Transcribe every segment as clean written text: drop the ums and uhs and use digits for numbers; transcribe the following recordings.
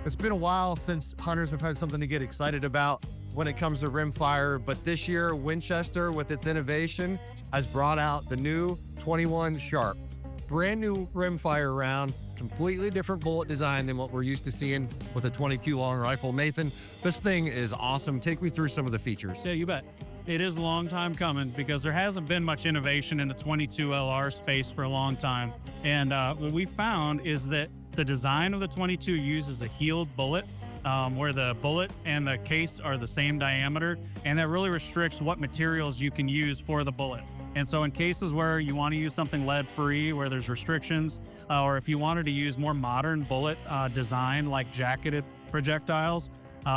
It's been a while since hunters have had something to get excited about when it comes to rimfire, but this year, Winchester, with its innovation, has brought out the new 21 Sharp. Brand new rimfire round, completely different bullet design than what we're used to seeing with a 22 long rifle. Nathan, this thing is awesome. Take me through some of the features. Yeah, you bet. It is a long time coming because there hasn't been much innovation in the 22 LR space for a long time. And what we found is that the design of the 22 uses a heeled bullet, where the bullet and the case are the same diameter, and that really restricts what materials you can use for the bullet. And so in cases where you want to use something lead-free, where there's restrictions, or if you wanted to use more modern bullet design like jacketed projectiles,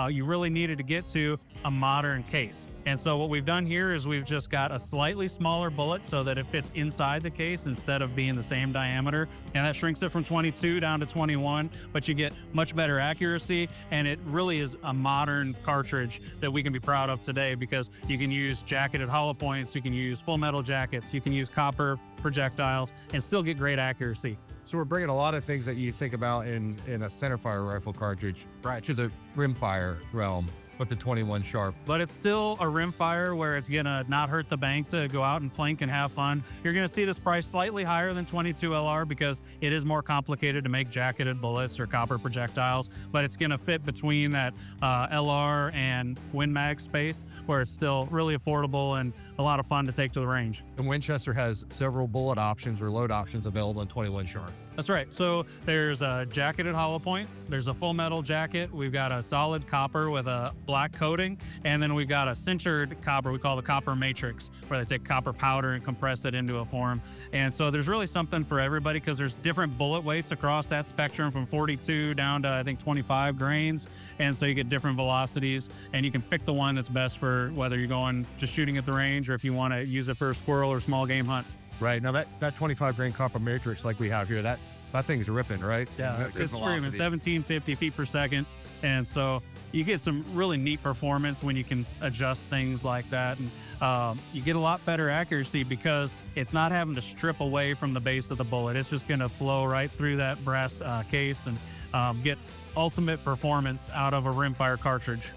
you really needed to get to a modern case. And so what we've done here is we've just got a slightly smaller bullet so that it fits inside the case instead of being the same diameter. And that shrinks it from 22 down to 21, but you get much better accuracy. And it really is a modern cartridge that we can be proud of today because you can use jacketed hollow points, you can use full metal jackets, you can use copper projectiles and still get great accuracy. So we're bringing a lot of things that you think about in a centerfire rifle cartridge right to the rimfire realm with the 21 Sharp. But it's still a rimfire where it's gonna not hurt the bank to go out and plink and have fun. You're gonna see this price slightly higher than 22 LR because it is more complicated to make jacketed bullets or copper projectiles, but it's gonna fit between that LR and Win Mag space where it's still really affordable and a lot of fun to take to the range. And Winchester has several bullet options or load options available in 21 Sharp. That's right. So there's a jacketed hollow point, there's a full metal jacket, we've got a solid copper with a black coating, and then we've got a sintered copper we call the copper matrix, where they take copper powder and compress it into a form. And so there's really something for everybody because there's different bullet weights across that spectrum from 42 down to I think 25 grains. And so you get different velocities and you can pick the one that's best for whether you're going just shooting at the range or if you want to use it for a squirrel or small game hunt. Right. Now that 25 grain copper matrix like we have here, that thing's ripping, right? Yeah, it's screaming 1750 feet per second. And so you get some really neat performance when you can adjust things like that. And you get a lot better accuracy because it's not having to strip away from the base of the bullet. It's just going to flow right through that brass case and get ultimate performance out of a rimfire cartridge.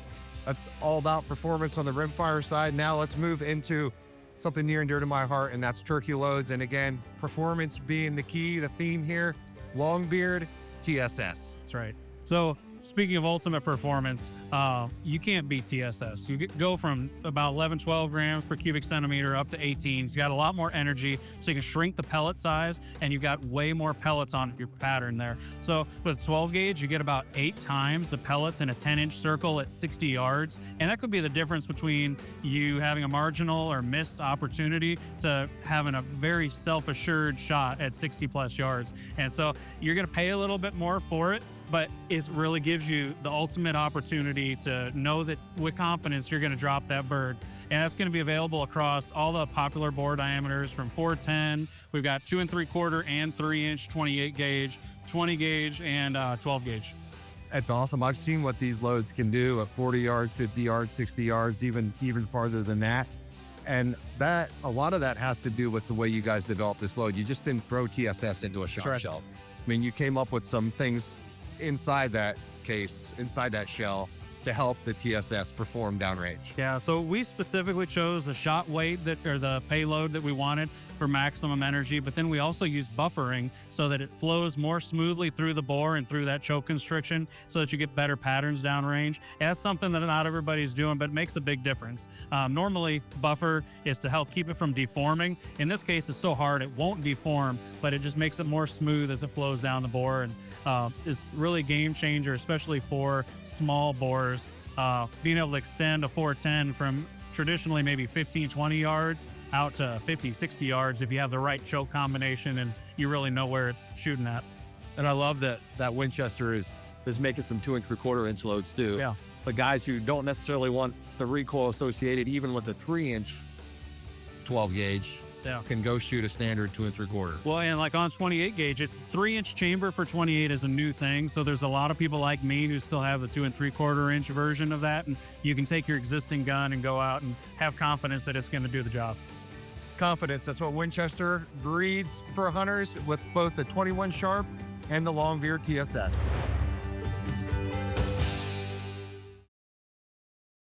That's all about performance on the rimfire side. Now let's move into something near and dear to my heart, and that's turkey loads. And again, performance being the key, the theme here, Long Beard TSS. That's right. So speaking of ultimate performance, you can't beat TSS. You go from about 11, 12 grams per cubic centimeter up to 18. It's got a lot more energy, so you can shrink the pellet size, and you've got way more pellets on your pattern there. So with 12 gauge, you get about 8 times the pellets in a 10-inch circle at 60 yards. And that could be the difference between you having a marginal or missed opportunity to having a very self-assured shot at 60 plus yards. And so you're gonna pay a little bit more for it, but it really gives you the ultimate opportunity to know that with confidence you're going to drop that bird. And that's going to be available across all the popular bore diameters from 410. We've got 2 3/4 and 3-inch 28 gauge, 20 gauge, and 12 gauge. That's awesome. I've seen what these loads can do at 40 yards, 50 yards, 60 yards, even farther than that. And that a lot of that has to do with the way you guys developed this load. You just didn't throw TSS into a shot shell. I mean, you came up with some things inside that case, inside that shell, to help the TSS perform downrange. Yeah, so we specifically chose the shot weight or the payload that we wanted for maximum energy, but then we also use buffering so that it flows more smoothly through the bore and through that choke constriction so that you get better patterns downrange. And that's something that not everybody's doing, but it makes a big difference. Normally, buffer is to help keep it from deforming. In this case, it's so hard it won't deform, but it just makes it more smooth as it flows down the bore, and is really a game changer, especially for small bores. Being able to extend a 410 from traditionally maybe 15, 20 yards out to 50, 60 yards if you have the right choke combination and you really know where it's shooting at. And I love that Winchester is making some 2 3/4-inch loads too. Yeah. But guys who don't necessarily want the recoil associated even with the 3-inch 12 gauge, can go shoot a standard 2 3/4. Well, and like on 28 gauge, it's 3-inch chamber for 28 is a new thing. So there's a lot of people like me who still have the 2 3/4-inch version of that. And you can take your existing gun and go out and have confidence that it's going to do the job. Confidence, that's what Winchester breeds for hunters with both the 21 Sharp and the Long Beard TSS.